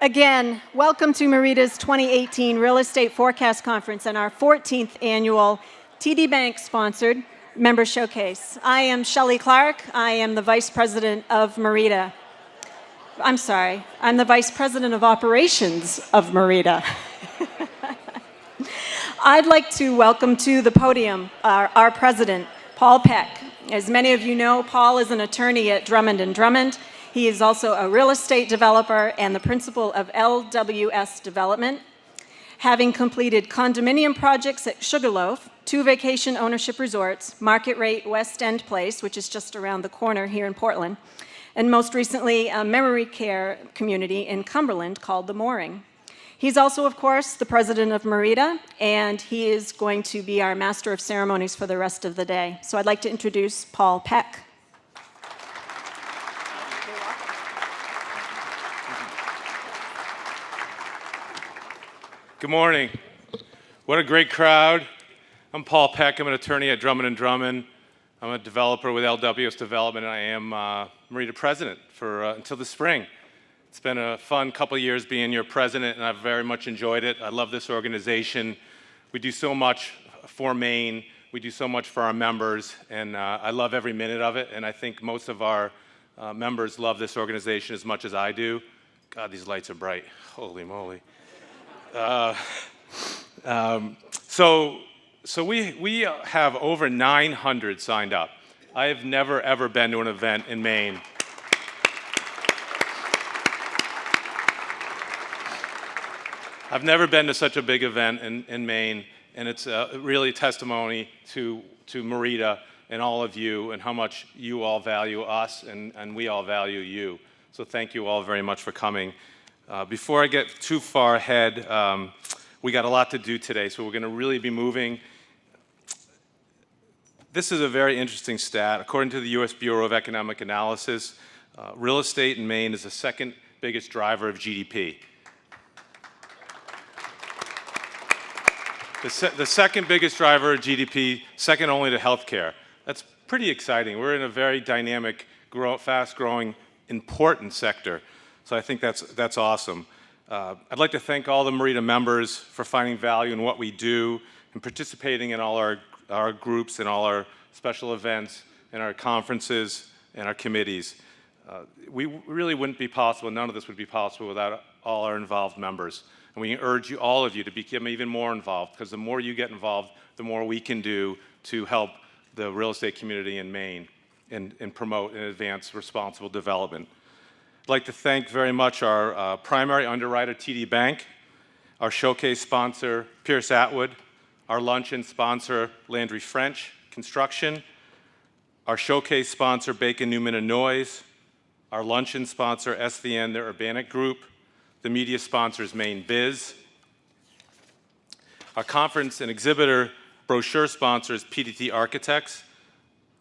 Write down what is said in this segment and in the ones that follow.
Again, welcome to MEREDA's 2018 Real Estate Forecast Conference and our 14th annual TD Bank-sponsored Member Showcase. I am Shelley Clark. I am the Vice President of MEREDA. I'm sorry, I'm the Vice President of Operations of MEREDA. I'd like to welcome to the podium our President, Paul Peck. As many of you know, Paul is an attorney at Drummond & Drummond. He is also a real estate developer and the principal of LWS Development, having completed condominium projects at Sugarloaf, 2 vacation ownership resorts, Market Rate West End Place, which is just around the corner here in Portland, and most recently a memory care community in Cumberland called The Mooring. He's also, of course, the president of MEREDA, and he is going to be our master of ceremonies for the rest of the day. So I'd like to introduce Paul Peck. Good morning. What a great crowd. I'm Paul Peck. I'm an attorney at Drummond & Drummond. I'm a developer with LWS Development, and I am MEREDA president for until the spring. It's been a fun couple of years being your president, and I've very much enjoyed it. I love this organization. We do so much for Maine. We do so much for our members, and I love every minute of it, and I think most of our members love this organization as much as I do. God, these lights are bright. Holy moly. So we have over 900 signed up. I have never, ever been to an event in Maine. I've never been to such a big event in Maine, and it's really a testimony to MEREDA and all of you and how much you all value us and we all value you. So thank you all very much for coming. Before I get too far ahead, we got a lot to do today, so we're going to really be moving. This is a very interesting stat. According to the U.S. Bureau of Economic Analysis, real estate in Maine is the second biggest driver of GDP. The second biggest driver of GDP, second only to healthcare. That's pretty exciting. We're in a very dynamic, fast-growing, important sector. So I think that's awesome. I'd like to thank all the MEREDA members for finding value in what we do and participating in all our groups and all our special events and our conferences and our committees. We really wouldn't be possible, none of this would be possible without all our involved members. And we urge you, all of you, to become even more involved, because the more you get involved, the more we can do to help the real estate community in Maine and promote and advance responsible development. I'd like to thank very much our primary underwriter, TD Bank, our showcase sponsor, Pierce Atwood, our luncheon sponsor, Landry French Construction, our showcase sponsor, Bacon Newman & Noyes, our luncheon sponsor, SVN, the Urbanic Group, the media sponsors, Maine Biz, our conference and exhibitor brochure sponsors, PDT Architects.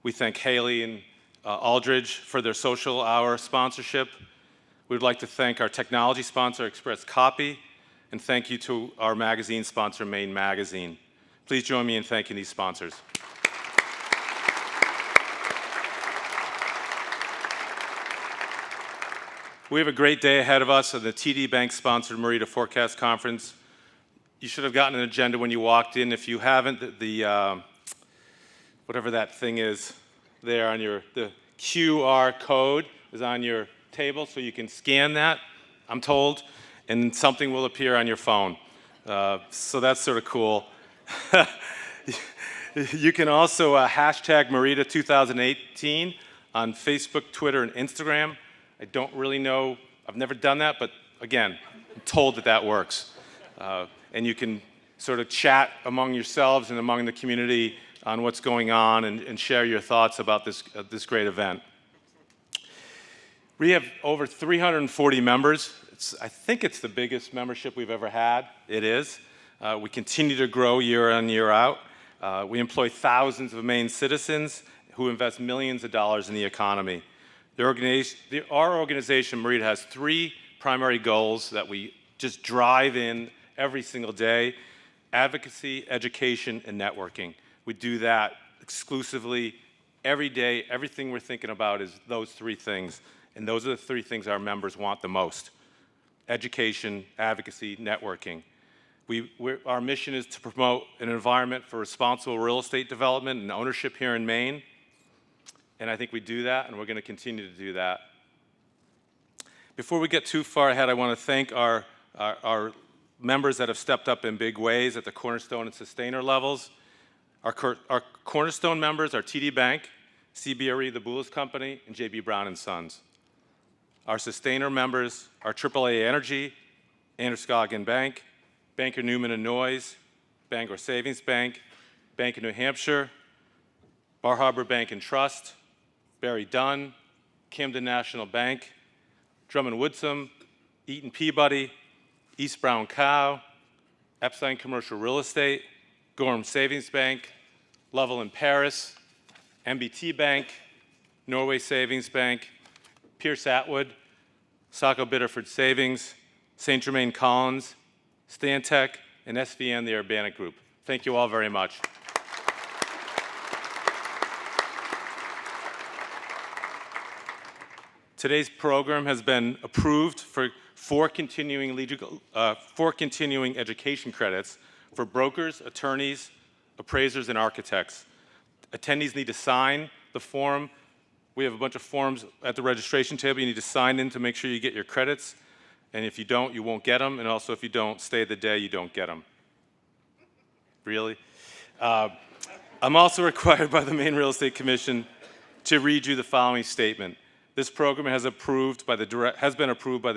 We thank Haley and Aldridge for their social hour sponsorship. We'd like to thank our technology sponsor, Express Copy, and thank you to our magazine sponsor, Maine Magazine. Please join me in thanking these sponsors. We have a great day ahead of us at the TD Bank-sponsored MEREDA Forecast Conference. You should have gotten an agenda when you walked in. If you haven't, the whatever that thing is there on the QR code is on your table, so you can scan that, I'm told, and something will appear on your phone. So that's sort of cool. You can also hashtag MEREDA 2018 on Facebook, Twitter, and Instagram. I don't really know, I've never done that, but again, I'm told that works. And you can sort of chat among yourselves and among the community on what's going on and share your thoughts about this great event. We have over 340 members. I think it's the biggest membership we've ever had. It is. We continue to grow year in, year out. We employ thousands of Maine citizens who invest millions of dollars in the economy. Our organization, MEREDA, has 3 primary goals that we just drive in every single day: advocacy, education, and networking. We do that exclusively every day. Everything we're thinking about is those 3 things, and those are the 3 things our members want the most: education, advocacy, networking. Our mission is to promote an environment for responsible real estate development and ownership here in Maine. And I think we do that, and we're going to continue to do that. Before we get too far ahead, I want to thank our members that have stepped up in big ways at the Cornerstone and Sustainer levels. Our Cornerstone members are TD Bank, CBRE, the Boulos Company, and JB Brown & Sons. Our Sustainer members are AAA Energy, Androscoggin Bank, Banker Newman & Noyes, Bangor Savings Bank, Bank of New Hampshire, Bar Harbor Bank and Trust, Barry Dunn, Camden National Bank, Drummond Woodsum, Eaton Peabody, East Brown Cow, Epstein Commercial Real Estate, Gorham Savings Bank, Lovell and Paris, MBT Bank, Norway Savings Bank, Pierce Atwood, Saco Biddeford Savings, St. Germain Collins, Stantec, and SVN, the Urbana Group. Thank you all very much. Today's program has been approved for four continuing education credits for brokers, attorneys, appraisers, and architects. Attendees need to sign the form. We have a bunch of forms at the registration table. You need to sign in to make sure you get your credits. And if you don't, you won't get them. And also, if you don't stay the day, you don't get them. Really? I'm also required by the Maine Real Estate Commission to read you the following statement. This program has been approved by the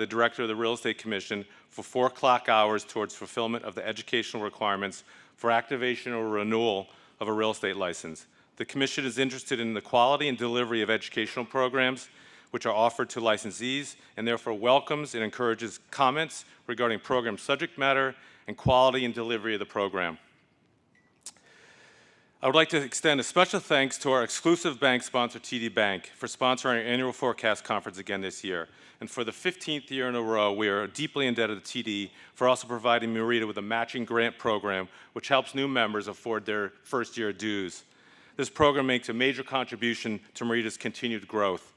Director of the Real Estate Commission for 4 clock hours towards fulfillment of the educational requirements for activation or renewal of a real estate license. The Commission is interested in the quality and delivery of educational programs which are offered to licensees, and therefore welcomes and encourages comments regarding program subject matter and quality and delivery of the program. I would like to extend a special thanks to our exclusive bank sponsor, TD Bank, for sponsoring our annual forecast conference again this year. And for the 15th year in a row, we are deeply indebted to TD for also providing MEREDA with a matching grant program, which helps new members afford their first-year dues. This program makes a major contribution to MEREDA's continued growth.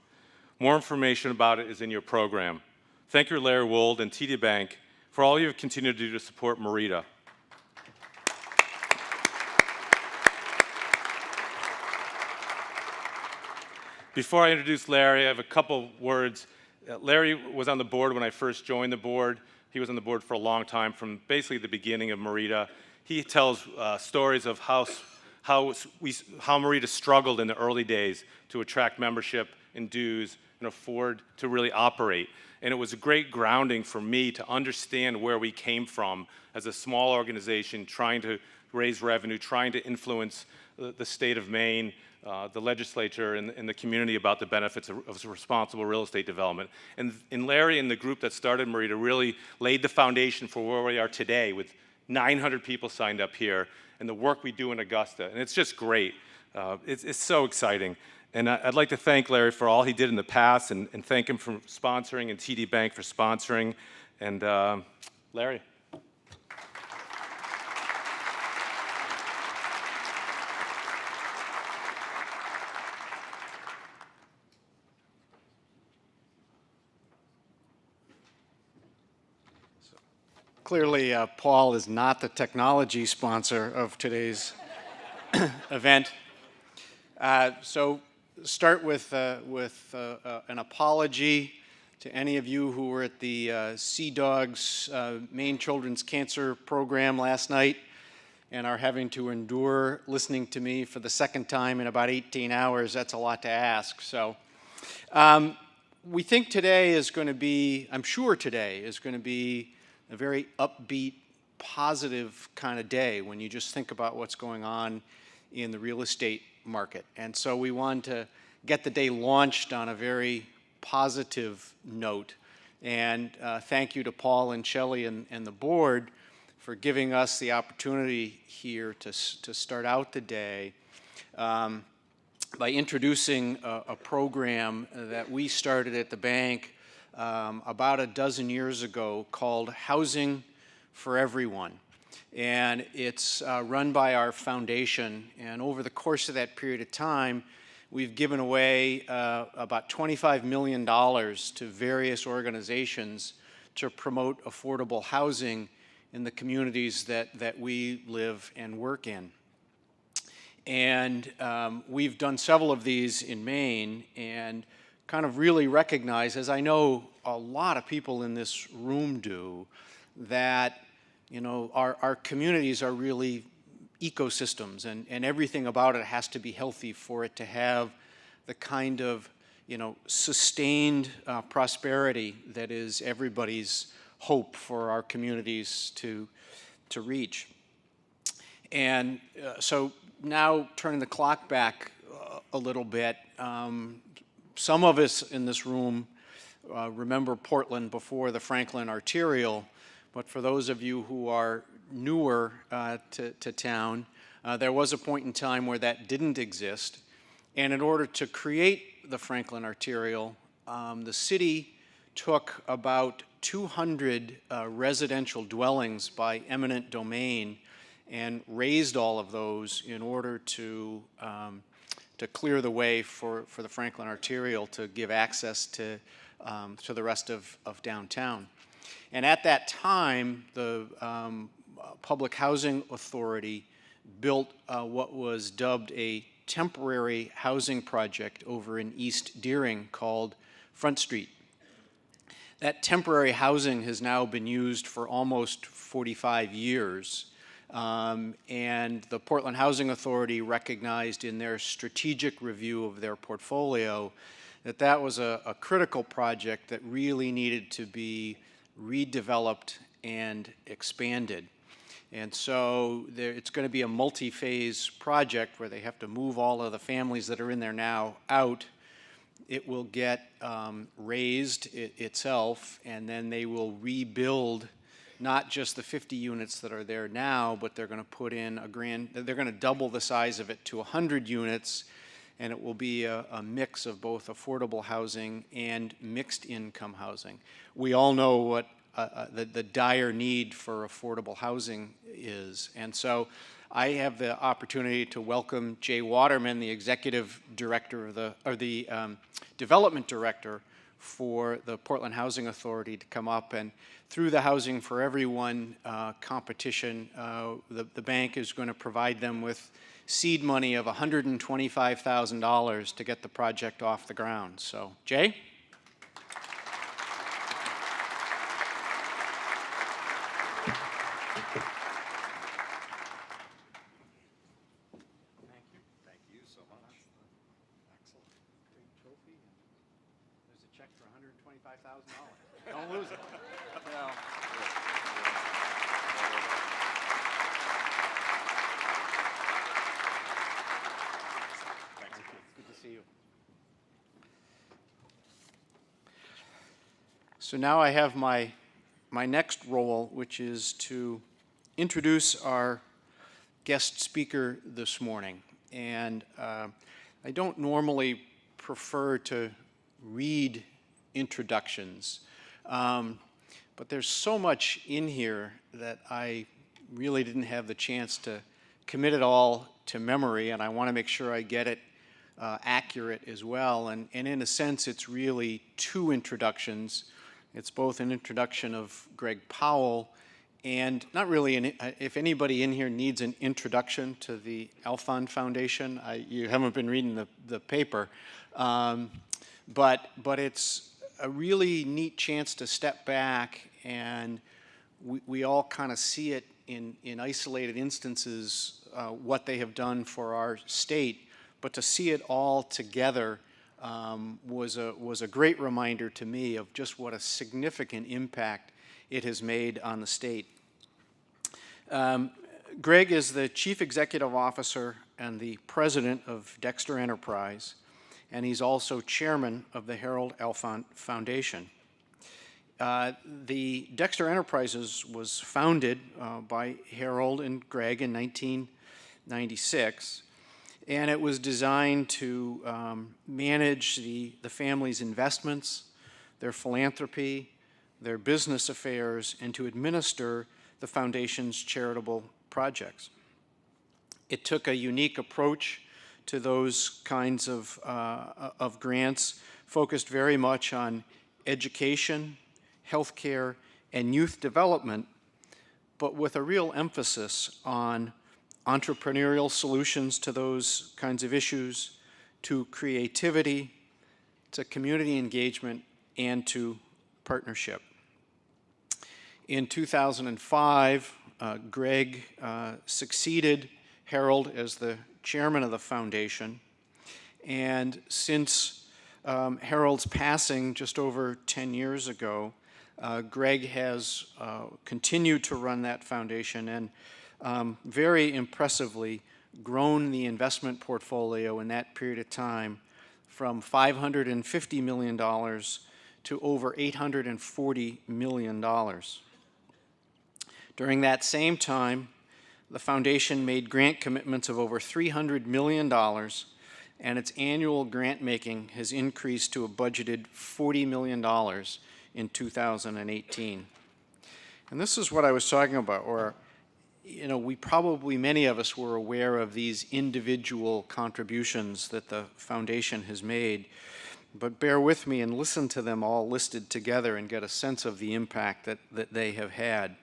More information about it is in your program. Thank you, Larry Wold and TD Bank, for all you have continued to do to support MEREDA. Before I introduce Larry, I have a couple words. Larry was on the board when I first joined the board. He was on the board for a long time, from basically the beginning of MEREDA. He tells stories of how MEREDA struggled in the early days to attract membership and dues and afford to really operate. And it was a great grounding for me to understand where we came from as a small organization trying to raise revenue, trying to influence the state of Maine, the legislature, and the community about the benefits of responsible real estate development. And Larry and the group that started MEREDA really laid the foundation for where we are today, with 900 people signed up here and the work we do in Augusta. And it's just great. It's so exciting. And I'd like to thank Larry for all he did in the past, and thank him for sponsoring, and TD Bank for sponsoring. And Larry. Clearly, Paul is not the technology sponsor of today's event. So start with an apology to any of you who were at the Sea Dogs Maine Children's Cancer Program last night and are having to endure listening to me for the second time in about 18 hours. That's a lot to ask. So we think today is going to be, I'm sure today is going to be a very upbeat, positive kind of day when you just think about what's going on in the real estate market. And so we wanted to get the day launched on a very positive note. And thank you to Paul and Shelley and the board for giving us the opportunity here to start out the day by introducing a program that we started at the bank about a dozen years ago called Housing for Everyone. And it's run by our foundation. And over the course of that period of time, we've given away about $25 million to various organizations to promote affordable housing in the communities that we live and work in. And we've done several of these in Maine and kind of really recognize, as I know a lot of people in this room do, that our communities are really ecosystems, and everything about it has to be healthy for it to have the kind of sustained prosperity that is everybody's hope for our communities to reach. And so now turning the clock back a little bit, some of us in this room remember Portland before the Franklin Arterial, but for those of you who are newer to town, there was a point in time where that didn't exist. And in order to create the Franklin Arterial, the city took about 200 residential dwellings by eminent domain and raised all of those in order to clear the way for the Franklin Arterial to give access to the rest of downtown. And at that time, the Public Housing Authority built what was dubbed a temporary housing project over in East Deering called Front Street. That temporary housing has now been used for almost 45 years. And the Portland Housing Authority recognized in their strategic review of their portfolio that that was a critical project that really needed to be redeveloped and expanded. And so it's going to be a multi-phase project where they have to move all of the families that are in there now out. It will get raised itself, and then they will rebuild not just the 50 units that are there now, but they're going to put in they're going to double the size of it to 100 units, and it will be a mix of both affordable housing and mixed income housing. We all know what the dire need for affordable housing is. And so I have the opportunity to welcome Jay Waterman, the executive director the development director for the Portland Housing Authority, to come up. And through the Housing for Everyone competition, the bank is going to provide them with seed money of $125,000 to get the project off the ground. So, Jay? Check for $125,000. Don't lose it. No. Thanks. Good to see you. So now I have my next role, which is to introduce our guest speaker this morning. And I don't normally prefer to read introductions, but there's so much in here that I really didn't have the chance to commit it all to memory, and I want to make sure I get it accurate as well. And in a sense, it's really two introductions. It's both an introduction of Greg Powell and not really, if anybody in here needs an introduction to the Alfond Foundation, you haven't been reading the paper, but it's a really neat chance to step back, and we all kind of see it in isolated instances, what they have done for our state, but to see it all together was a great reminder to me of just what a significant impact it has made on the state. Greg is the Chief Executive Officer and the President of Dexter Enterprise, and he's also Chairman of the Harold Alfond Foundation. The Dexter Enterprises was founded by Harold and Greg in 1996, and it was designed to manage the family's investments, their philanthropy, their business affairs, and to administer the foundation's charitable projects. It took a unique approach to those kinds of grants, focused very much on education, healthcare, and youth development, but with a real emphasis on entrepreneurial solutions to those kinds of issues, to creativity, to community engagement, and to partnership. In 2005, Greg succeeded Harold as the chairman of the foundation, and since Harold's passing just over 10 years ago, Greg has continued to run that foundation and very impressively grown the investment portfolio in that period of time from $550 million to over $840 million. During that same time, the foundation made grant commitments of over $300 million, and its annual grant making has increased to a budgeted $40 million in 2018. And this is what I was talking about, or we probably, many of us were aware of these individual contributions that the foundation has made, but bear with me and listen to them all listed together and get a sense of the impact that they have had.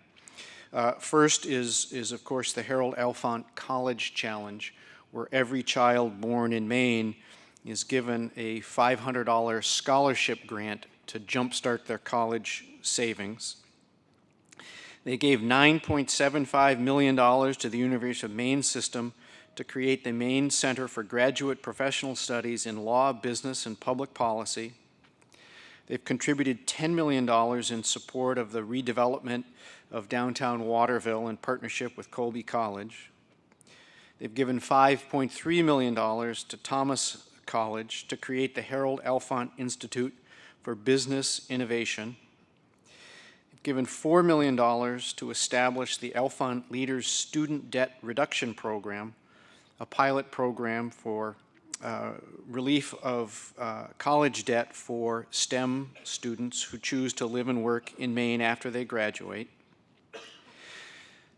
First is, of course, the Harold Alfond College Challenge, where every child born in Maine is given a $500 scholarship grant to jumpstart their college savings. They gave $9.75 million to the University of Maine system to create the Maine Center for Graduate Professional Studies in Law, Business, and Public Policy. They've contributed $10 million in support of the redevelopment of downtown Waterville in partnership with Colby College. They've given $5.3 million to Thomas College to create the Harold Alfond Institute for Business Innovation. They've given $4 million to establish the Alfond Leaders Student Debt Reduction Program, a pilot program for relief of college debt for STEM students who choose to live and work in Maine after they graduate.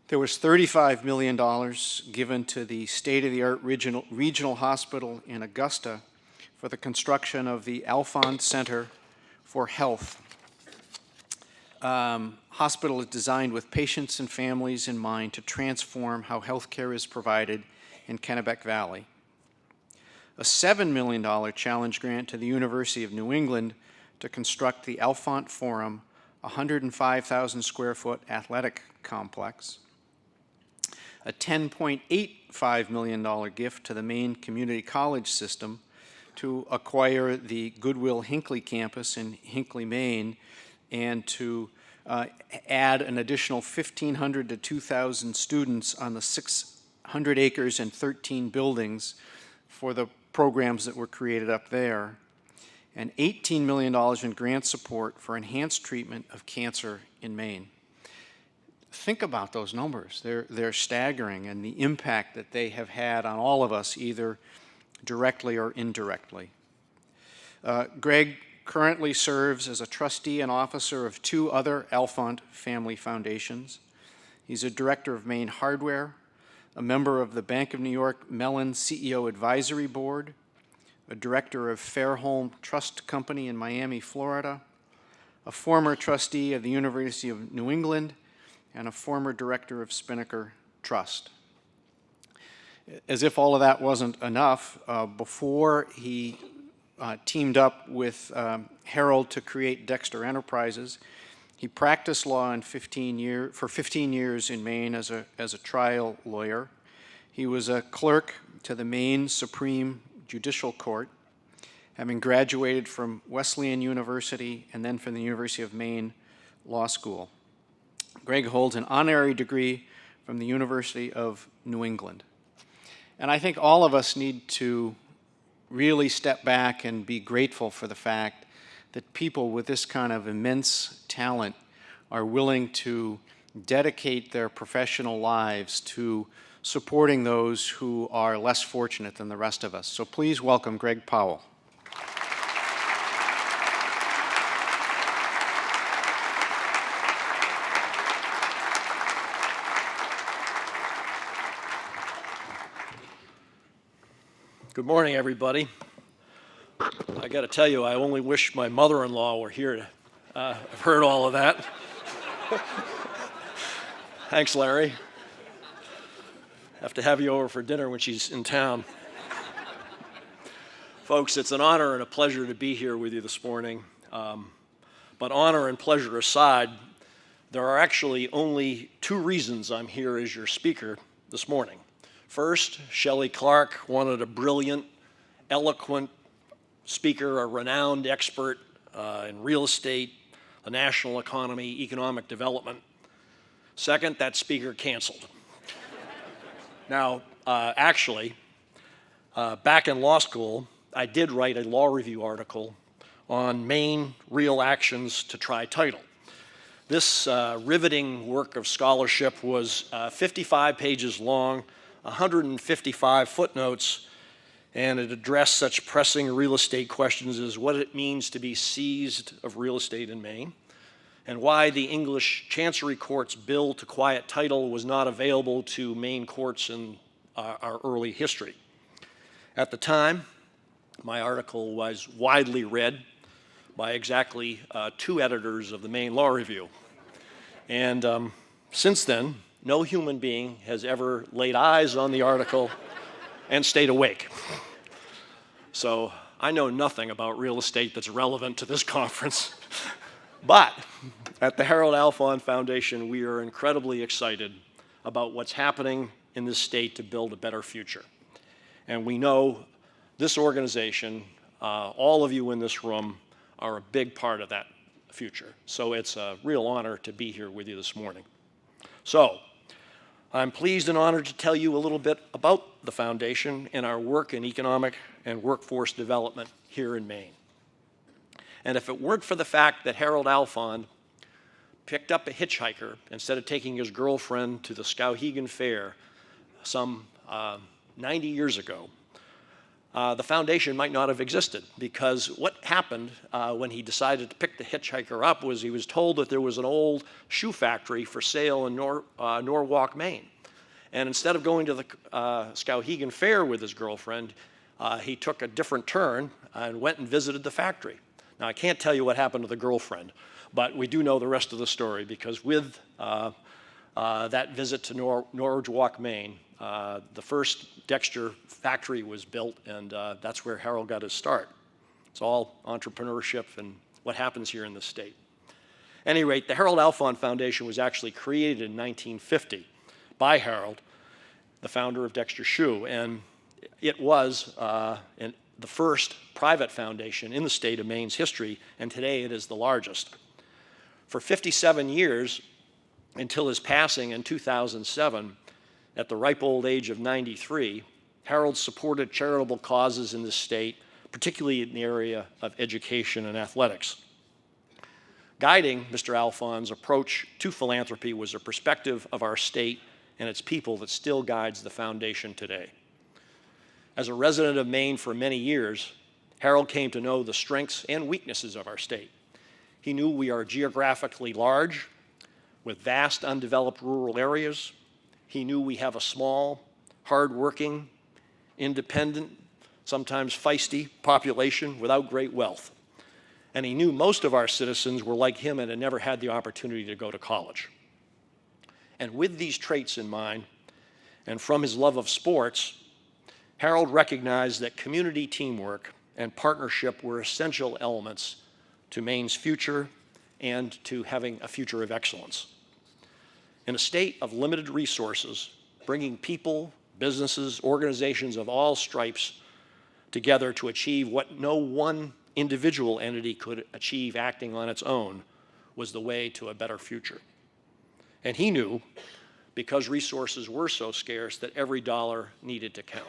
There was $35 million given to the state-of-the-art regional hospital in Augusta for the construction of the Alfond Center for Health. Hospital is designed with patients and families in mind to transform how healthcare is provided in Kennebec Valley. A $7 million challenge grant to the University of New England to construct the Alfond Forum, a 105,000 square foot athletic complex. A $10.85 million gift to the Maine Community College System to acquire the Goodwill Hinckley campus in Hinckley, Maine, and to add an additional 1,500 to 2,000 students on the 600 acres and 13 buildings for the programs that were created up there, and $18 million in grant support for enhanced treatment of cancer in Maine. Think about those numbers. They're staggering, and the impact that they have had on all of us, either directly or indirectly. Greg currently serves as a trustee and officer of two other Alfond family foundations. He's a director of Maine Hardware, a member of the Bank of New York Mellon CEO Advisory Board, a director of Fairholme Trust Company in Miami, Florida, a former trustee of the University of New England, and a former director of Spinnaker Trust. As if all of that wasn't enough, before he teamed up with Harold to create Dexter Enterprises, he practiced law for 15 years in Maine as a trial lawyer. He was a clerk to the Maine Supreme Judicial Court, having graduated from Wesleyan University and then from the University of Maine Law School. Greg holds an honorary degree from the University of New England. And I think all of us need to really step back and be grateful for the fact that people with this kind of immense talent are willing to dedicate their professional lives to supporting those who are less fortunate than the rest of us. So please welcome Greg Powell. Good morning, everybody. I got to tell you, I only wish my mother-in-law were here. I've heard all of that. Thanks, Larry. Have to have you over for dinner when she's in town. Folks, it's an honor and a pleasure to be here with you this morning. But honor and pleasure aside, there are actually only two reasons I'm here as your speaker this morning. First, Shelley Clark wanted a brilliant, eloquent speaker, a renowned expert in real estate, the national economy, economic development. Second, that speaker canceled. Now, actually, back in law school, I did write a law review article on Maine real actions to try title. This riveting work of scholarship was 55 pages long, 155 footnotes, and it addressed such pressing real estate questions as what it means to be seized of real estate in Maine, and why the English Chancery Court's bill to quiet title was not available to Maine courts in our early history. At the time, my article was widely read by exactly 2 editors of the Maine Law Review. And since then, no human being has ever laid eyes on the article and stayed awake. So I know nothing about real estate that's relevant to this conference. But at the Harold Alfond Foundation, we are incredibly excited about what's happening in this state to build a better future. And we know this organization, all of you in this room, are a big part of that future. So it's a real honor to be here with you this morning. So I'm pleased and honored to tell you a little bit about the foundation and our work in economic and workforce development here in Maine. And if it weren't for the fact that Harold Alfond picked up a hitchhiker instead of taking his girlfriend to the Skowhegan Fair some 90 years ago, the foundation might not have existed, because what happened when he decided to pick the hitchhiker up was he was told that there was an old shoe factory for sale in Norwalk, Maine. And instead of going to the Skowhegan Fair with his girlfriend, he took a different turn and went and visited the factory. Now, I can't tell you what happened to the girlfriend, but we do know the rest of the story, because with that visit to Norwalk, Maine, the first Dexter factory was built, and that's where Harold got his start. It's all entrepreneurship and what happens here in the state. At any rate, the Harold Alfond Foundation was actually created in 1950 by Harold, the founder of Dexter Shoe, and it was the first private foundation in the state of Maine's history, and today it is the largest. For 57 years, until his passing in 2007, at the ripe old age of 93, Harold supported charitable causes in the state, particularly in the area of education and athletics. Guiding Mr. Alfond's approach to philanthropy was a perspective of our state and its people that still guides the foundation today. As a resident of Maine for many years, Harold came to know the strengths and weaknesses of our state. He knew we are geographically large, with vast undeveloped rural areas. He knew we have a small, hard-working, independent, sometimes feisty population without great wealth. And he knew most of our citizens were like him and had never had the opportunity to go to college. And with these traits in mind, and from his love of sports, Harold recognized that community teamwork and partnership were essential elements to Maine's future and to having a future of excellence. In a state of limited resources, bringing people, businesses, organizations of all stripes together to achieve what no one individual entity could achieve acting on its own was the way to a better future. And he knew, because resources were so scarce, that every dollar needed to count.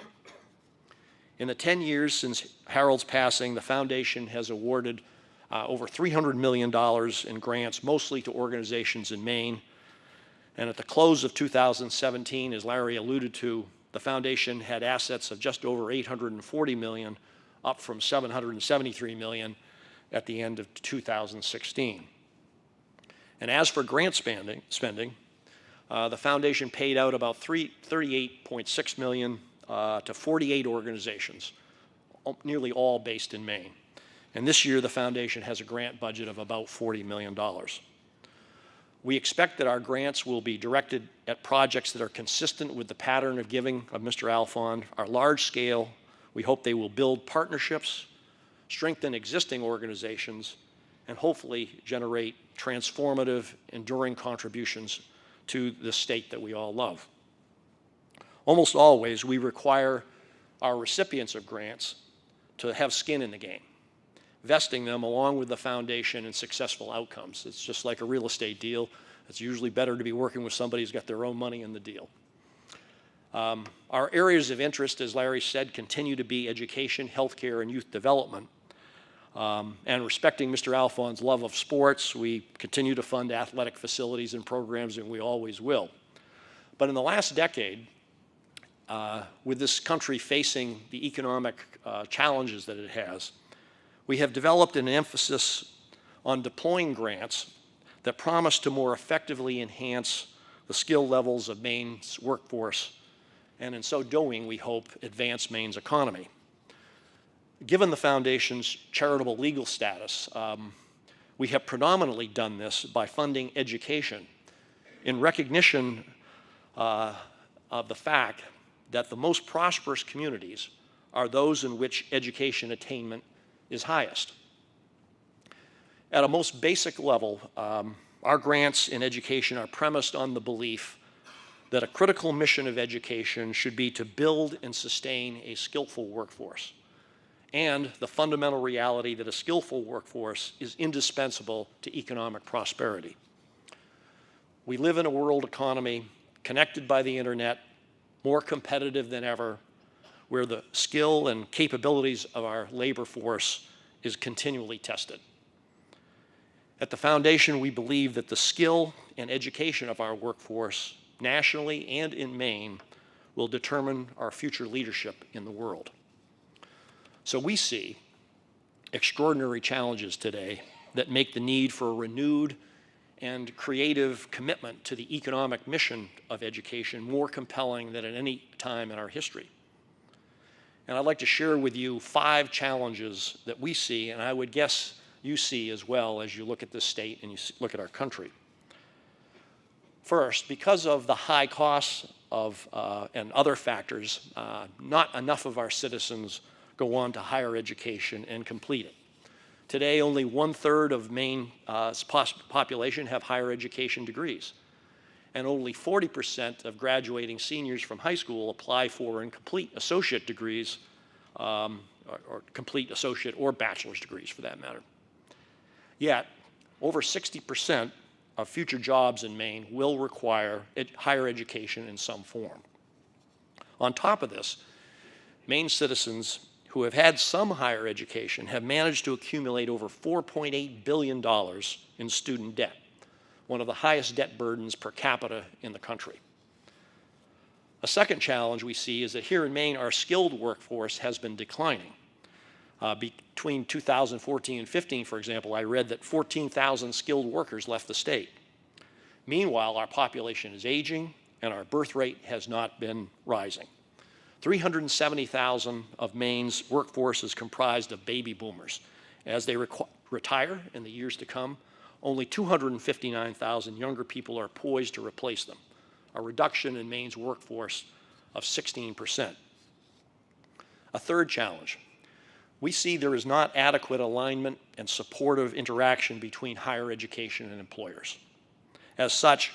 In the 10 years since Harold's passing, the foundation has awarded over $300 million in grants, mostly to organizations in Maine. And at the close of 2017, as Larry alluded to, the foundation had assets of just over $840 million, up from $773 million at the end of 2016. And as for grant spending, the foundation paid out about $38.6 million to 48 organizations, nearly all based in Maine. And this year, the foundation has a grant budget of about $40 million. We expect that our grants will be directed at projects that are consistent with the pattern of giving of Mr. Alfond, are large scale. We hope they will build partnerships, strengthen existing organizations, and hopefully generate transformative, enduring contributions to the state that we all love. Almost always, we require our recipients of grants to have skin in the game, vesting them along with the foundation in successful outcomes. It's just like a real estate deal. It's usually better to be working with somebody who's got their own money in the deal. Our areas of interest, as Larry said, continue to be education, healthcare, and youth development. And respecting Mr. Alfond's love of sports, we continue to fund athletic facilities and programs, and we always will. But in the last decade, with this country facing the economic challenges that it has, we have developed an emphasis on deploying grants that promise to more effectively enhance the skill levels of Maine's workforce, and in so doing, we hope, advance Maine's economy. Given the Foundation's charitable legal status, we have predominantly done this by funding education in recognition of the fact that the most prosperous communities are those in which education attainment is highest. At a most basic level, our grants in education are premised on the belief that a critical mission of education should be to build and sustain a skillful workforce, and the fundamental reality that a skillful workforce is indispensable to economic prosperity. We live in a world economy connected by the internet, more competitive than ever, where the skill and capabilities of our labor force is continually tested. At the Foundation, we believe that the skill and education of our workforce, nationally and in Maine, will determine our future leadership in the world. So we see extraordinary challenges today that make the need for a renewed and creative commitment to the economic mission of education more compelling than at any time in our history. And I'd like to share with you 5 challenges that we see, and I would guess you see as well as you look at this state and you look at our country. First, because of the high costs of, and other factors, not enough of our citizens go on to higher education and complete it. Today, only 1/3 of Maine's population have higher education degrees, and only 40% of graduating seniors from high school apply for and complete associate degrees, or complete associate or bachelor's degrees for that matter. Yet, over 60% of future jobs in Maine will require higher education in some form. On top of this, Maine citizens who have had some higher education have managed to accumulate over $4.8 billion in student debt, one of the highest debt burdens per capita in the country. A second challenge we see is that here in Maine, our skilled workforce has been declining. Between 2014 and 15, for example, I read that 14,000 skilled workers left the state. Meanwhile, our population is aging and our birth rate has not been rising. 370,000 of Maine's workforce is comprised of baby boomers. As they retire in the years to come, only 259,000 younger people are poised to replace them, a reduction in Maine's workforce of 16%. A third challenge. We see there is not adequate alignment and supportive interaction between higher education and employers. As such,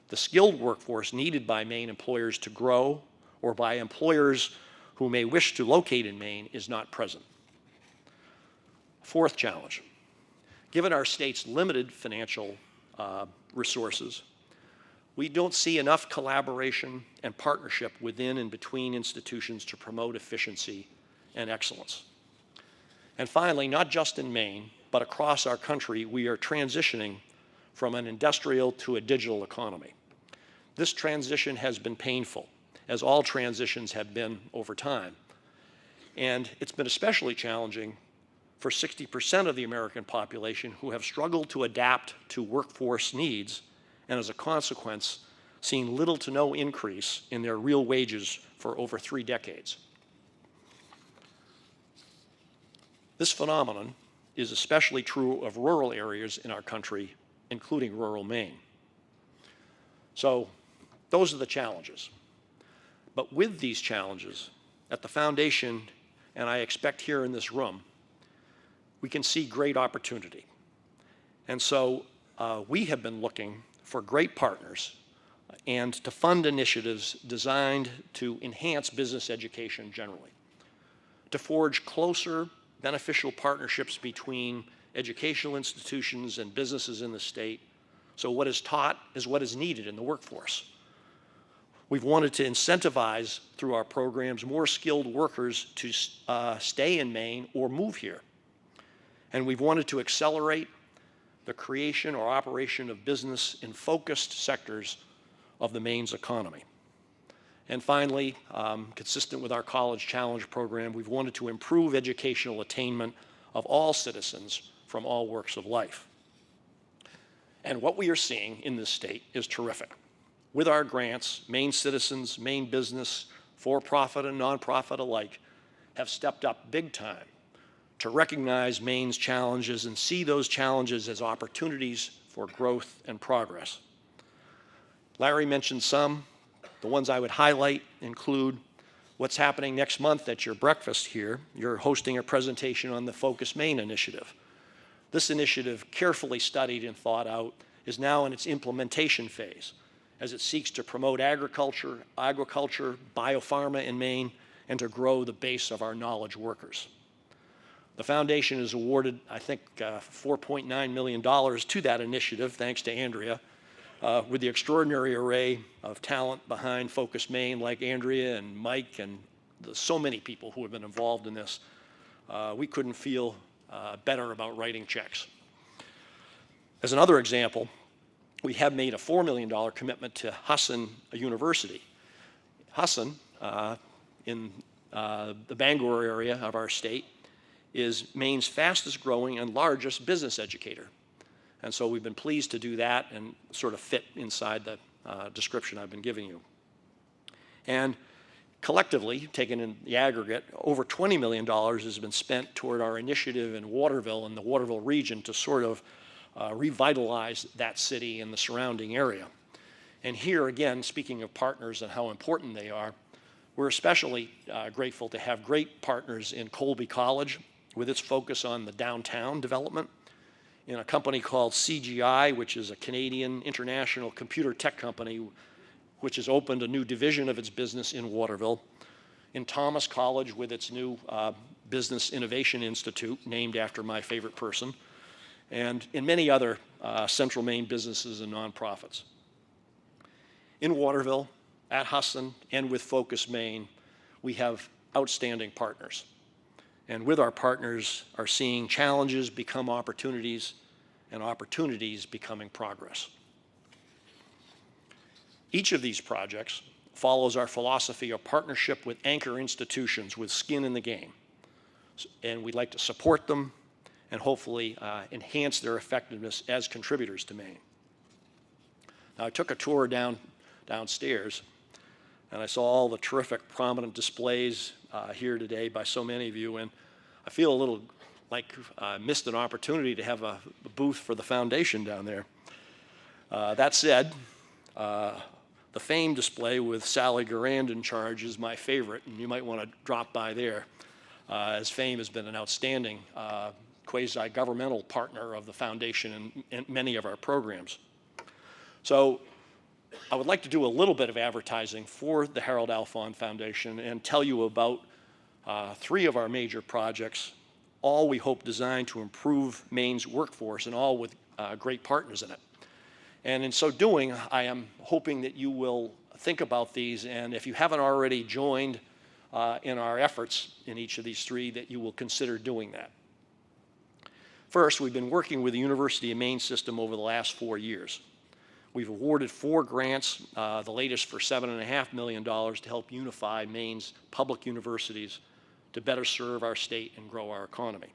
the skilled workforce needed by Maine employers to grow or by employers who may wish to locate in Maine is not present. Fourth challenge. Given our state's limited financial resources, we don't see enough collaboration and partnership within and between institutions to promote efficiency and excellence. And finally, not just in Maine, but across our country, we are transitioning from an industrial to a digital economy. This transition has been painful, as all transitions have been over time. And it's been especially challenging for 60% of the American population who have struggled to adapt to workforce needs, and as a consequence, seen little to no increase in their real wages for over 3 decades. This phenomenon is especially true of rural areas in our country, including rural Maine. So those are the challenges. But with these challenges, at the foundation, and I expect here in this room, we can see great opportunity. And so we have been looking for great partners and to fund initiatives designed to enhance business education generally, to forge closer, beneficial partnerships between educational institutions and businesses in the state, so what is taught is what is needed in the workforce. We've wanted to incentivize, through our programs, more skilled workers to stay in Maine or move here. And we've wanted to accelerate the creation or operation of business in focused sectors of the Maine's economy. And finally, consistent with our College Challenge program, we've wanted to improve educational attainment of all citizens from all walks of life. And what we are seeing in this state is terrific. With our grants, Maine citizens, Maine business, for-profit and nonprofit alike, have stepped up big time to recognize Maine's challenges and see those challenges as opportunities for growth and progress. Larry mentioned some. The ones I would highlight include what's happening next month at your breakfast here. You're hosting a presentation on the Focus Maine initiative. This initiative, carefully studied and thought out, is now in its implementation phase as it seeks to promote agriculture, biopharma in Maine, and to grow the base of our knowledge workers. The foundation has awarded, I think, $4.9 million to that initiative, thanks to Andrea, with the extraordinary array of talent behind Focus Maine, like Andrea and Mike and so many people who have been involved in this. We couldn't feel better about writing checks. As another example, we have made a $4 million commitment to Husson University. Husson, in the Bangor area of our state, is Maine's fastest growing and largest business educator. And so we've been pleased to do that and sort of fit inside the description I've been giving you. And collectively, taken in the aggregate, over $20 million has been spent toward our initiative in Waterville and the Waterville region to sort of revitalize that city and the surrounding area. And here again, speaking of partners and how important they are, we're especially grateful to have great partners in Colby College with its focus on the downtown development, in a company called CGI, which is a Canadian international computer tech company which has opened a new division of its business in Waterville, in Thomas College with its new Business Innovation Institute, named after my favorite person, and in many other Central Maine businesses and nonprofits. In Waterville, at Husson, and with Focus Maine, we have outstanding partners. And with our partners are seeing challenges become opportunities and opportunities becoming progress. Each of these projects follows our philosophy of partnership with anchor institutions with skin in the game. And we'd like to support them and hopefully enhance their effectiveness as contributors to Maine. Now, I took a tour downstairs, and I saw all the terrific prominent displays here today by so many of you, and I feel a little like I missed an opportunity to have a booth for the foundation down there. That said, the fame display with Sally Garand in charge is my favorite, and you might want to drop by there, as fame has been an outstanding quasi-governmental partner of the foundation in many of our programs. So I would like to do a little bit of advertising for the Harold Alfond Foundation and tell you about 3 of our major projects, all we hope designed to improve Maine's workforce and all with great partners in it. And in so doing, I am hoping that you will think about these, and if you haven't already joined in our efforts in each of these 3, that you will consider doing that. First, we've been working with the University of Maine system over the last 4 years. We've awarded 4 grants, the latest for $7.5 million to help unify Maine's public universities to better serve our state and grow our economy.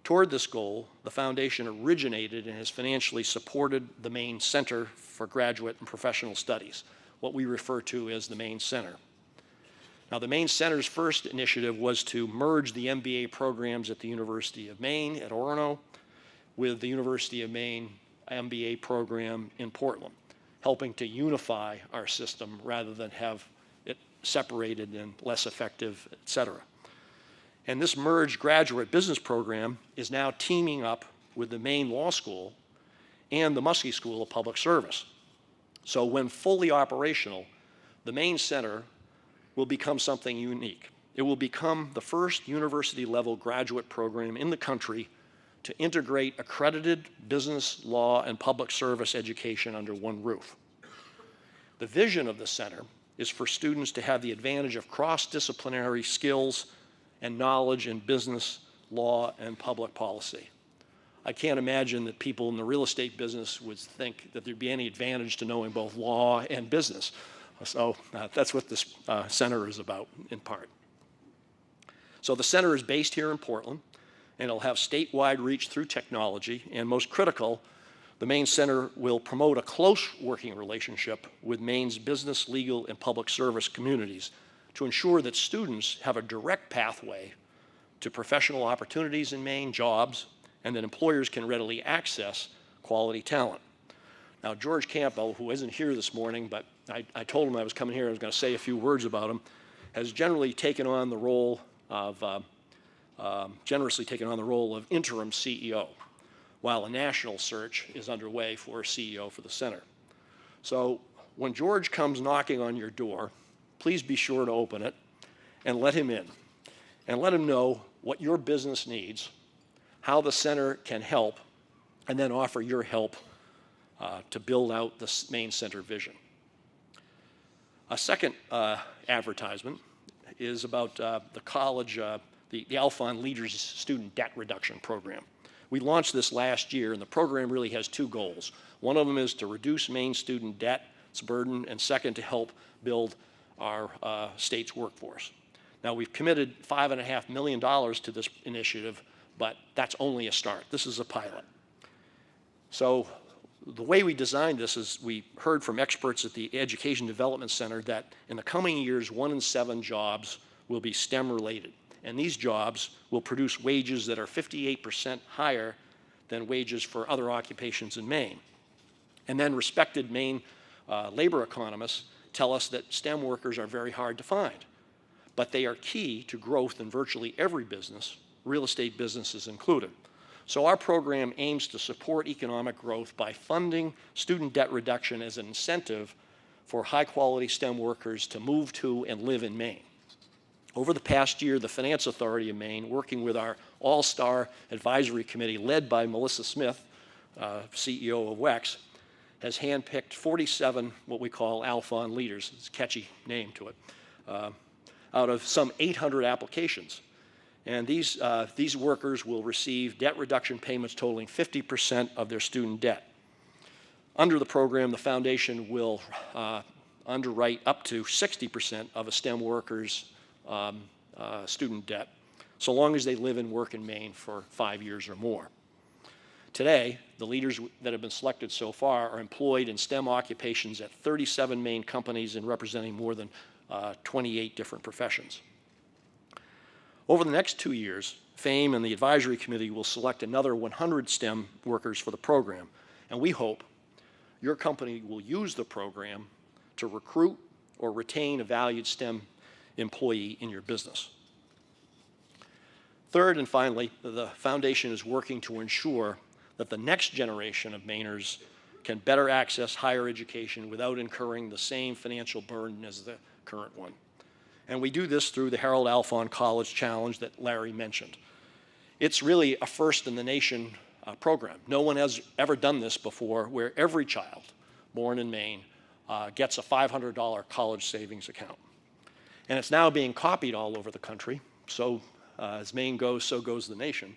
Toward this goal, the foundation originated and has financially supported the Maine Center for Graduate and Professional Studies, what we refer to as the Maine Center. Now, the Maine Center's first initiative was to merge the MBA programs at the University of Maine at Orono with the University of Maine MBA program in Portland, helping to unify our system rather than have it separated and less effective, et cetera. And this merged graduate business program is now teaming up with the Maine Law School and the Muskie School of Public Service. So when fully operational, the Maine Center will become something unique. It will become the first university-level graduate program in the country to integrate accredited business, law, and public service education under one roof. The vision of the center is for students to have the advantage of cross-disciplinary skills and knowledge in business, law, and public policy. I can't imagine that people in the real estate business would think that there'd be any advantage to knowing both law and business. So that's what this center is about, in part. So the center is based here in Portland, and it'll have statewide reach through technology, and most critical, the Maine Center will promote a close working relationship with Maine's business, legal, and public service communities to ensure that students have a direct pathway to professional opportunities in Maine, jobs, and that employers can readily access quality talent. Now, George Campbell, who isn't here this morning, but I told him I was coming here, I was going to say a few words about him, has generally taken on the role of, generously taken on the role of interim CEO, while a national search is underway for a CEO for the center. So when George comes knocking on your door, please be sure to open it and let him in, and let him know what your business needs, how the center can help, and then offer your help to build out the Maine Center vision. A second advertisement is about the college, the Alfond Leaders Student Debt Reduction Program. We launched this last year, and the program really has two goals. One of them is to reduce Maine student debt's burden, and second, to help build our state's workforce. Now, we've committed $5.5 million to this initiative, but that's only a start. This is a pilot. So the way we designed this is we heard from experts at the Education Development Center that in the coming years, 1 in 7 jobs will be STEM related. And these jobs will produce wages that are 58% higher than wages for other occupations in Maine. And then respected Maine labor economists tell us that STEM workers are very hard to find, but they are key to growth in virtually every business, real estate businesses included. So our program aims to support economic growth by funding student debt reduction as an incentive for high-quality STEM workers to move to and live in Maine. Over the past year, the Finance Authority of Maine, working with our all-star advisory committee led by Melissa Smith, CEO of WEX, has handpicked 47 what we call Alfond leaders. It's a catchy name to it, out of some 800 applications. And these workers will receive debt reduction payments totaling 50% of their student debt. Under the program, the foundation will underwrite up to 60% of a STEM worker's student debt, so long as they live and work in Maine for 5 years or more. Today, the leaders that have been selected so far are employed in STEM occupations at 37 Maine companies and representing more than 28 different professions. Over the next 2 years, FAME and the advisory committee will select another 100 STEM workers for the program, and we hope your company will use the program to recruit or retain a valued STEM employee in your business. Third and finally, the foundation is working to ensure that the next generation of Mainers can better access higher education without incurring the same financial burden as the current one. And we do this through the Harold Alfond College Challenge that Larry mentioned. It's really a first in the nation program. No one has ever done this before, where every child born in Maine gets a $500 college savings account. And it's now being copied all over the country. So as Maine goes, so goes the nation.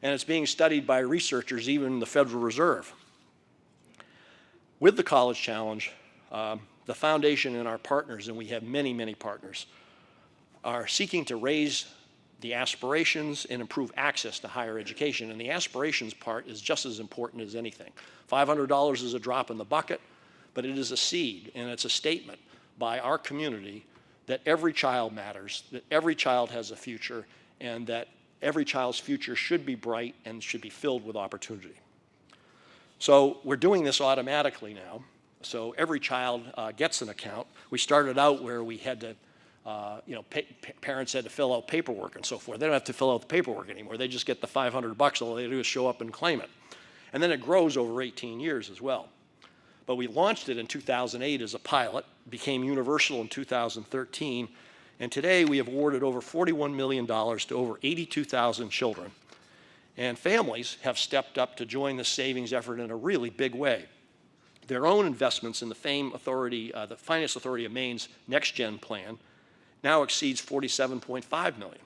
And it's being studied by researchers, even the Federal Reserve. With the College Challenge, the foundation and our partners, and we have many, many partners, are seeking to raise the aspirations and improve access to higher education. And the aspirations part is just as important as anything. $500 is a drop in the bucket, but it is a seed, and it's a statement by our community that every child matters, that every child has a future, and that every child's future should be bright and should be filled with opportunity. So we're doing this automatically now. so every child gets an account. We started out where we had to, parents had to fill out paperwork and so forth. They don't have to fill out the paperwork anymore. They just get the $500. All they do is show up and claim it. And then it grows over 18 years as well. But we launched it in 2008 as a pilot, became universal in 2013, and today we have awarded over $41 million to over 82,000 children. And families have stepped up to join the savings effort in a really big way. Their own investments in the the Finance Authority of Maine's Next Gen plan now exceeds $47.5 million.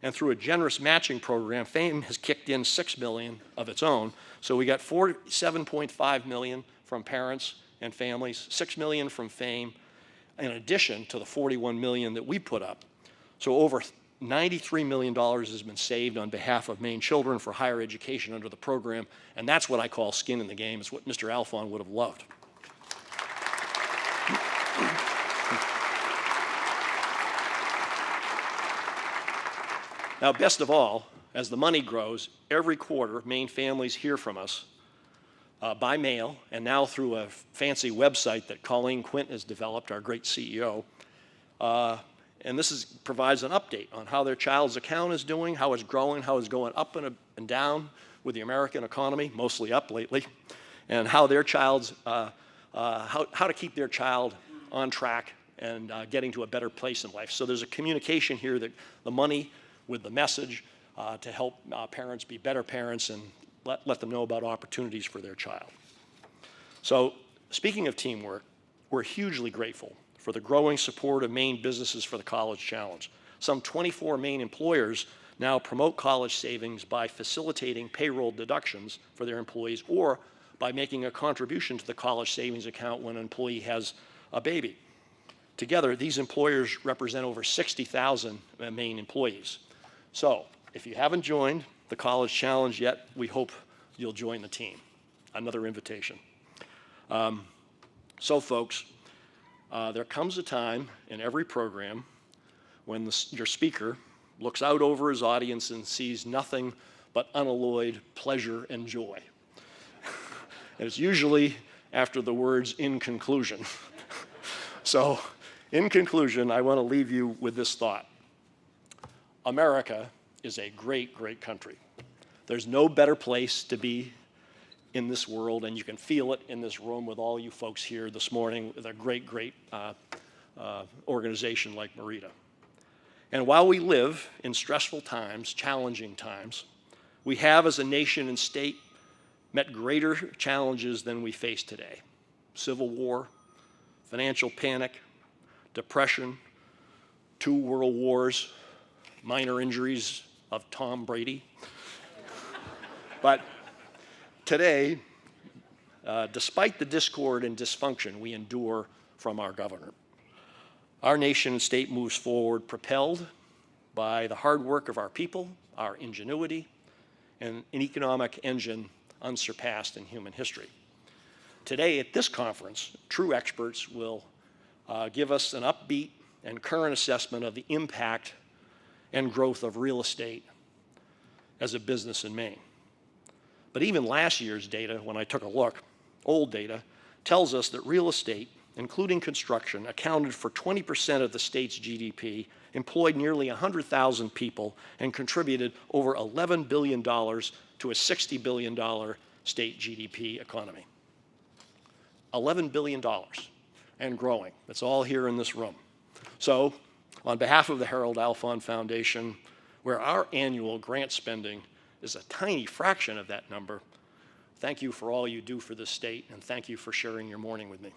And through a generous matching program, FAME has kicked in $6 million of its own. So we got $47.5 million from parents and families, $6 million from FAME, in addition to the $41 million that we put up. So over $93 million has been saved on behalf of Maine children for higher education under the program, and that's what I call skin in the game. It's what Mr. Alfond would have loved. Now, best of all, as the money grows, every quarter, Maine families hear from us by mail and now through a fancy website that Colleen Quint has developed, our great CEO. And this provides an update on how their child's account is doing, how it's growing, how it's going up and down with the American economy, mostly up lately, and how their child's, how to keep their child on track and getting to a better place in life. So there's a communication here that the money with the message to help parents be better parents and let them know about opportunities for their child. So speaking of teamwork, we're hugely grateful for the growing support of Maine businesses for the College Challenge. Some 24 Maine employers now promote college savings by facilitating payroll deductions for their employees or by making a contribution to the college savings account when an employee has a baby. Together, these employers represent over 60,000 Maine employees. So if you haven't joined the College Challenge yet, we hope you'll join the team. Another invitation. So folks, there comes a time in every program when your speaker looks out over his audience and sees nothing but unalloyed pleasure and joy. And it's usually after the words, "in conclusion." So, in conclusion, I want to leave you with this thought. America is a great, great country. There's no better place to be in this world, and you can feel it in this room with all you folks here this morning with a great, great organization like MEREDA. And while we live in stressful times, challenging times, we have as a nation and state met greater challenges than we face today. Civil war, financial panic, depression, 2 world wars, minor injuries of Tom Brady. But today, despite the discord and dysfunction we endure from our governor, our nation and state moves forward propelled by the hard work of our people, our ingenuity, and an economic engine unsurpassed in human history. Today at this conference, true experts will give us an upbeat and current assessment of the impact and growth of real estate as a business in Maine. But even last year's data, when I took a look, old data, tells us that real estate, including construction, accounted for 20% of the state's GDP, employed nearly 100,000 people, and contributed over $11 billion to a $60 billion state GDP economy. $11 billion and growing. That's all here in this room. So, on behalf of the Harold Alfond Foundation, where our annual grant spending is a tiny fraction of that number, thank you for all you do for the state, and thank you for sharing your morning with me.